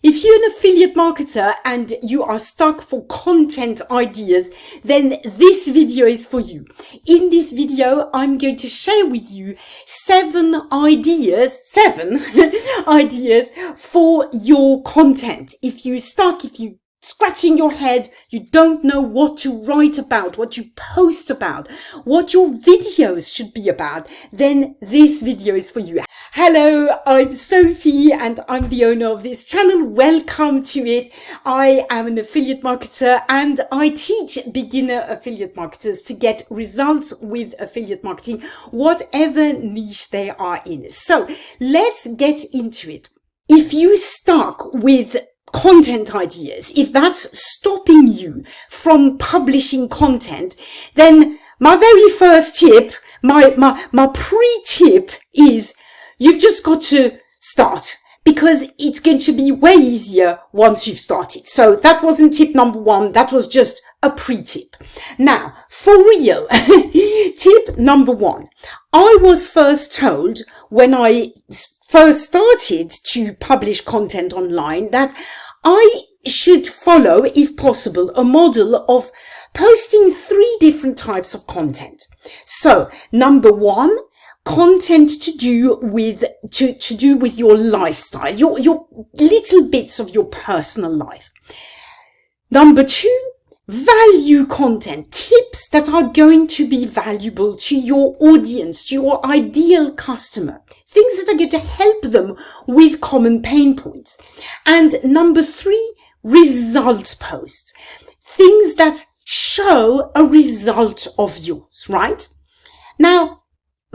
If you're an affiliate marketer and you are stuck for content ideas, then this video is for you. In this video, I'm going to share with you seven ideas for your content. If you're stuck, if you're scratching your head, you don't know what to write about, what you post about, what your videos should be about, then this video is for you. Hello, I'm Sophie and I'm the owner of this channel. Welcome to it. I am an affiliate marketer and I teach beginner affiliate marketers to get results with affiliate marketing, whatever niche they are in. So let's get into it. If you're stuck with content ideas, if that's stopping you from publishing content, then my very first tip, my pre-tip is you've just got to start, because it's going to be way easier once you've started. So that wasn't tip number one. That was just a pre-tip. Now, for real, tip number one. I was first told when I first started to publish content online that I should follow, if possible, a model of posting 3 different types of content. So, number one, content to do with your lifestyle, your little bits of your personal life. Number 2, value content, tips that are going to be valuable to your audience, to your ideal customer, things that are going to help them with common pain points. And number 3, result posts, things that show a result of yours, right? Now,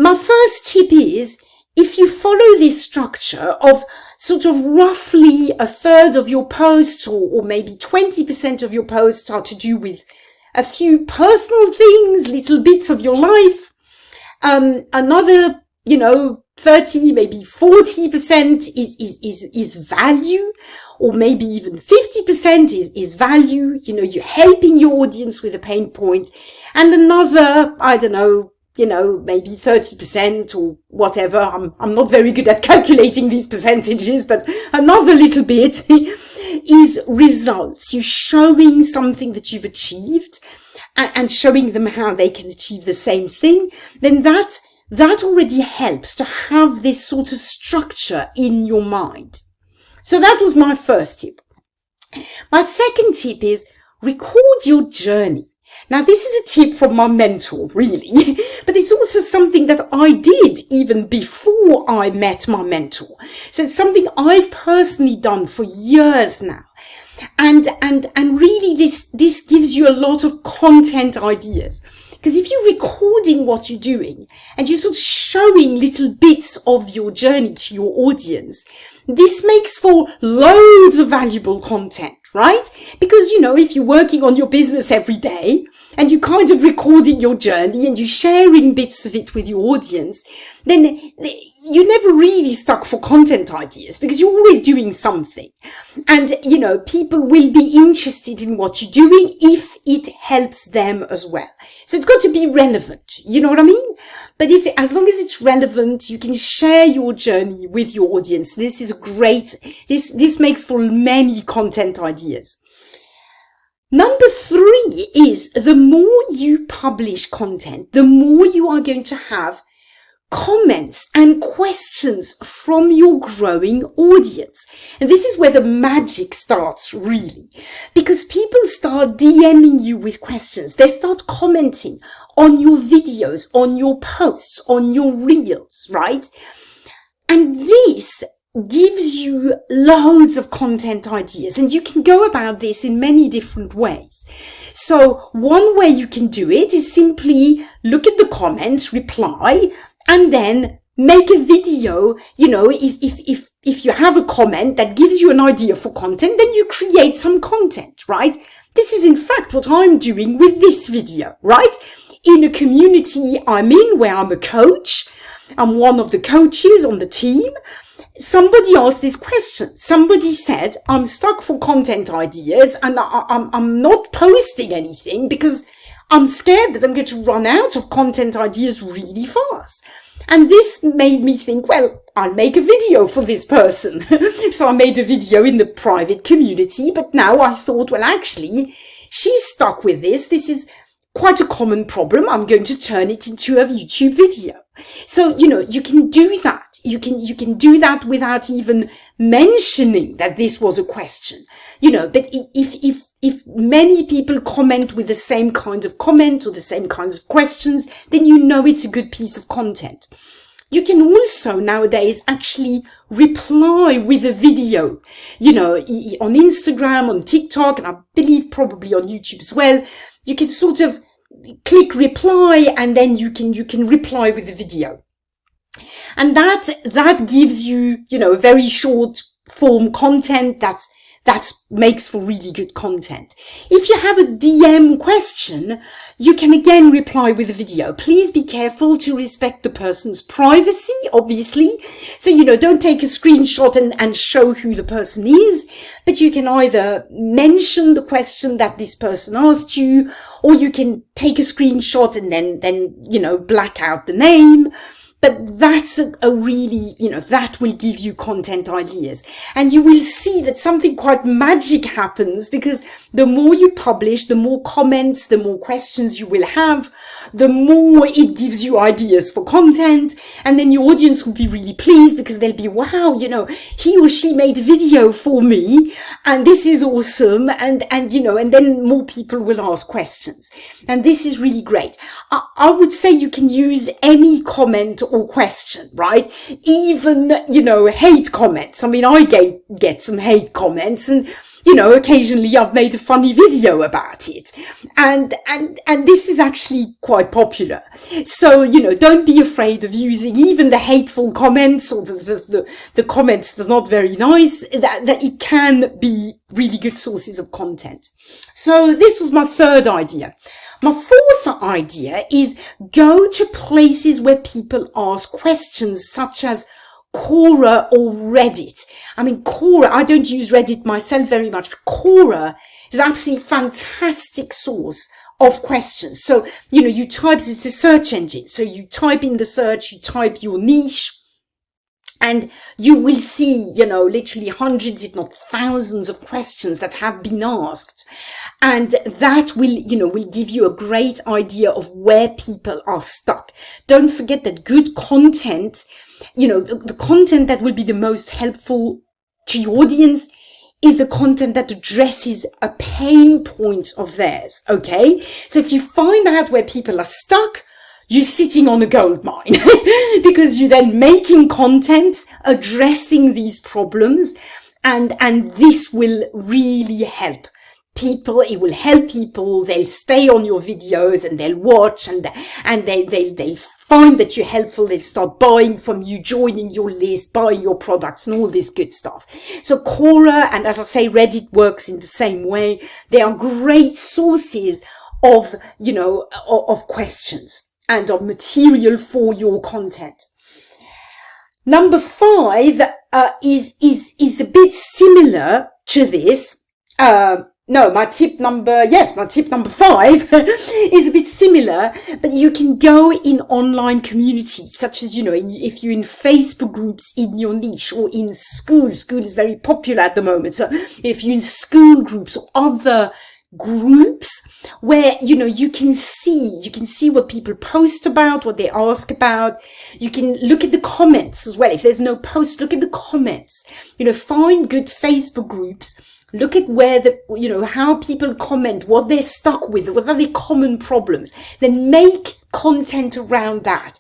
my first tip is, if you follow this structure of sort of roughly a third of your posts or maybe 20% of your posts are to do with a few personal things, little bits of your life, another, 30, maybe 40% is value, or maybe even 50% is value. You're helping your audience with a pain point, and another, maybe 30% or whatever. I'm not very good at calculating these percentages, but another little bit is results. You're showing something that you've achieved and showing them how they can achieve the same thing. Then that already helps to have this sort of structure in your mind. So that was my first tip. My second tip is record your journey. Now, this is a tip from my mentor, really, but it's also something that I did even before I met my mentor. So it's something I've personally done for years now. And really this gives you a lot of content ideas. Because if you're recording what you're doing and you're sort of showing little bits of your journey to your audience, this makes for loads of valuable content, right? Because, if you're working on your business every day and you're kind of recording your journey and you're sharing bits of it with your audience, then you're never really stuck for content ideas because you're always doing something. And, people will be interested in what you're doing if it helps them as well. So it's got to be relevant. You know what I mean? But as long as it's relevant, you can share your journey with your audience. This is great. This makes for many content ideas. Number 3 is, the more you publish content, the more you are going to have comments and questions from your growing audience. And this is where the magic starts, really, because people start DMing you with questions. They start commenting on your videos, on your posts, on your reels, right? And this gives you loads of content ideas, and you can go about this in many different ways. So one way you can do it is simply look at the comments, reply, and then make a video. If you have a comment that gives you an idea for content, then you create some content, right? This is in fact what I'm doing with this video, right? In a community I'm in where I'm a coach, I'm one of the coaches on the team. Somebody asked this question. Somebody said, I'm stuck for content ideas and I'm not posting anything because I'm scared that I'm going to run out of content ideas really fast. And this made me think, well, I'll make a video for this person. So I made a video in the private community, but now I thought, well, actually, she's stuck with this. This is quite a common problem. I'm going to turn it into a YouTube video. So, you can do that. You can do that without even mentioning that this was a question. But if many people comment with the same kind of comment or the same kinds of questions, then it's a good piece of content. You can also nowadays actually reply with a video, on Instagram, on TikTok, and I believe probably on YouTube as well. You can sort of click reply, and then you can reply with a video. And that gives you, very short form content that makes for really good content. If you have a DM question, you can again reply with a video. Please be careful to respect the person's privacy, obviously. So, don't take a screenshot and show who the person is, but you can either mention the question that this person asked you, or you can take a screenshot and then black out the name. But that's a really, that will give you content ideas. And you will see that something quite magic happens, because the more you publish, the more comments, the more questions you will have, the more it gives you ideas for content. And then your audience will be really pleased, because they'll be, wow, he or she made a video for me, and this is awesome. And then more people will ask questions. And this is really great. I would say you can use any comment or question, right? Even, hate comments. I mean, I get some hate comments, and, occasionally I've made a funny video about it. And this is actually quite popular. So, don't be afraid of using even the hateful comments or the comments that are not very nice, that it can be really good sources of content. So this was my third idea. My fourth idea is go to places where people ask questions, such as Quora or Reddit. I mean, Quora, I don't use Reddit myself very much, but Quora is absolutely a fantastic source of questions. So, you type, it's a search engine. So you type in the search, you type your niche, and you will see, literally hundreds, if not thousands of questions that have been asked. And that will give you a great idea of where people are stuck. Don't forget that good content, the content that will be the most helpful to your audience is the content that addresses a pain point of theirs. Okay. So if you find out where people are stuck, you're sitting on a gold mine because you're then making content addressing these problems, and this will really help people. It will help people. They'll stay on your videos and they'll watch, and they'll find that you're helpful. They'll start buying from you, joining your list, buying your products, and all this good stuff. So Quora, and as I say, Reddit works in the same way. They are great sources of, of questions and of material for your content. Number 5 is a bit similar to this. My tip number 5 is a bit similar, but you can go in online communities, such as, if you're in Facebook groups in your niche, or in school is very popular at the moment. So if you're in school groups or other groups where, you can see what people post about, what they ask about. You can look at the comments as well. If there's no post, look at the comments. Find good Facebook groups. Look at where how people comment, what they're stuck with, what are their common problems. Then make content around that.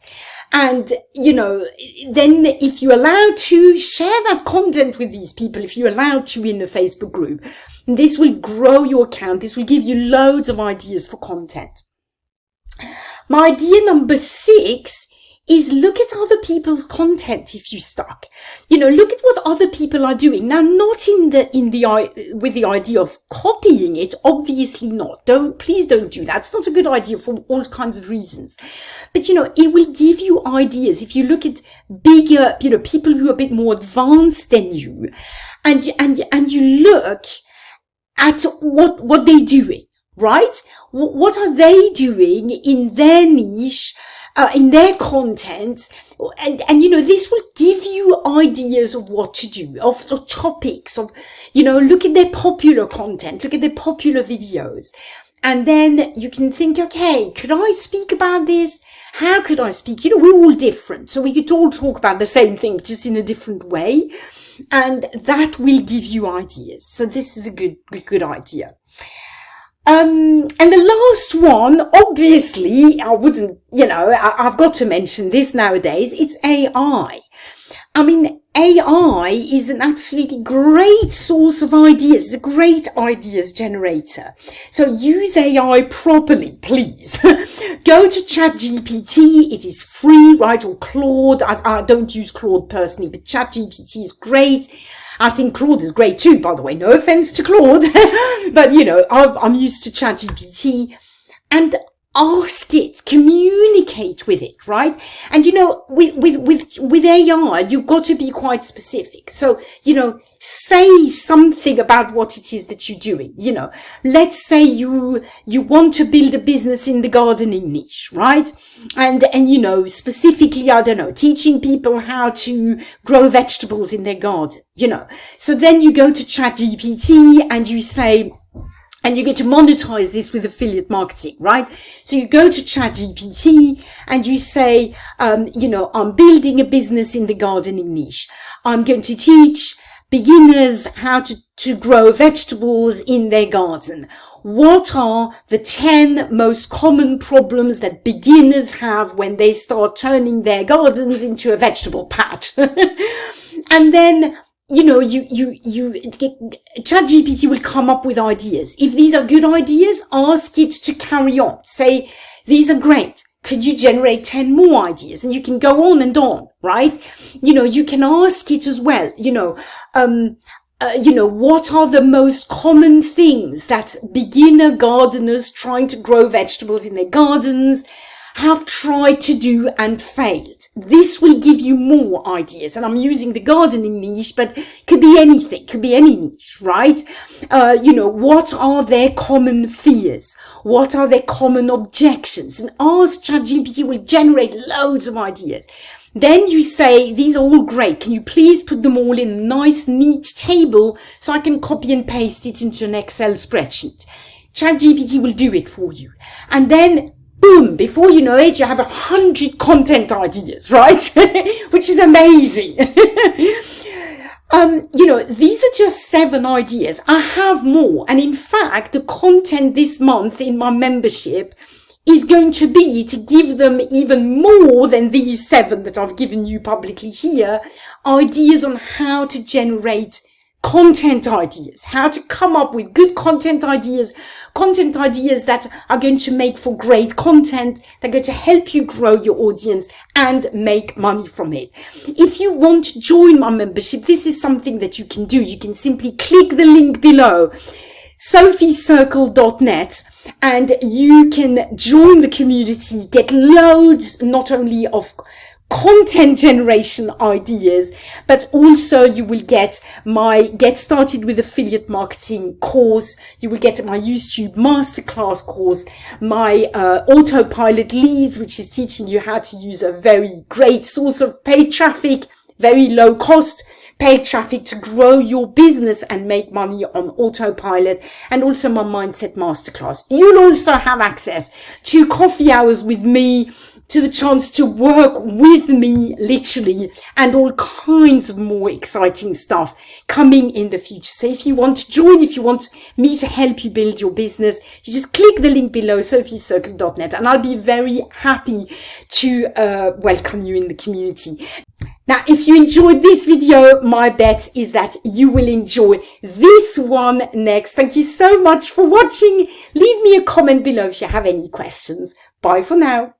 And, then if you're allowed to share that content with these people, if you're allowed to in a Facebook group, this will grow your account. This will give you loads of ideas for content. My idea number 6 is look at other people's content if you're stuck. Look at what other people are doing. Now, not with the idea of copying it, obviously not. Please don't do that. It's not a good idea for all kinds of reasons. But, it will give you ideas. If you look at bigger, people who are a bit more advanced than you, and you look at what they're doing, right? What are they doing in their niche? in their content. And, you know, this will give you ideas of what to do, of the topics, of, you know, look at their popular content, look at their popular videos. And then you can think, okay, could I speak about this? How could I speak? You know, we're all different. So we could all talk about the same thing, just in a different way. And that will give you ideas. So this is a good idea. And the last one, obviously, I wouldn't, you know, I've got to mention this nowadays. It's AI. I mean, AI is an absolutely great source of ideas. It's a great ideas generator. So use AI properly, please. Go to ChatGPT. It is free, right? Or Claude. I don't use Claude personally, but ChatGPT is great. I think Claude is great too, by the way. No offense to Claude. But, you know, I'm used to ChatGPT. And ask it, communicate with it, right? And, you know, with AI, you've got to be quite specific. So, you know, say something about what it is that you're doing. You know, let's say you want to build a business in the gardening niche, right? And, you know, specifically, I don't know, teaching people how to grow vegetables in their garden, you know. So then you go to ChatGPT and you say, and you get to monetize this with affiliate marketing, right? So you go to ChatGPT and you say, you know, I'm building a business in the gardening niche. I'm going to teach beginners how to grow vegetables in their garden. What are the 10 most common problems that beginners have when they start turning their gardens into a vegetable patch? And then, you know, ChatGPT will come up with ideas. If these are good ideas, ask it to carry on. Say, these are great. Could you generate 10 more ideas? And you can go on and on, right? You know, you can ask it as well, you know, what are the most common things that beginner gardeners trying to grow vegetables in their gardens have tried to do and failed? This will give you more ideas. And I'm using the gardening niche, but could be anything, could be any niche, right? You know, what are their common fears? What are their common objections? And ask ChatGPT will generate loads of ideas. Then you say, these are all great. Can you please put them all in a nice, neat table so I can copy and paste it into an Excel spreadsheet? ChatGPT will do it for you. And then boom, before you know it, you have 100 content ideas, right? Which is amazing. You know, these are just 7 ideas. I have more. And in fact, the content this month in my membership is going to be to give them even more than these 7 that I've given you publicly here, ideas on how to generate content ideas, how to come up with good content ideas that are going to make for great content, that are going to help you grow your audience and make money from it. If you want to join my membership, this is something that you can do. You can simply click the link below, sophiecircle.net, and you can join the community, get loads not only of content generation ideas, but also you will get my Get Started with Affiliate Marketing course. You will get my YouTube Masterclass course, my Autopilot Leads, which is teaching you how to use a very great source of paid traffic, very low cost paid traffic to grow your business and make money on autopilot, and also my Mindset Masterclass. You'll also have access to coffee hours with me, to the chance to work with me, literally, and all kinds of more exciting stuff coming in the future. So if you want to join, if you want me to help you build your business, you just click the link below, sophiecircle.net, and I'll be very happy to welcome you in the community. Now, if you enjoyed this video, my bet is that you will enjoy this one next. Thank you so much for watching. Leave me a comment below if you have any questions. Bye for now.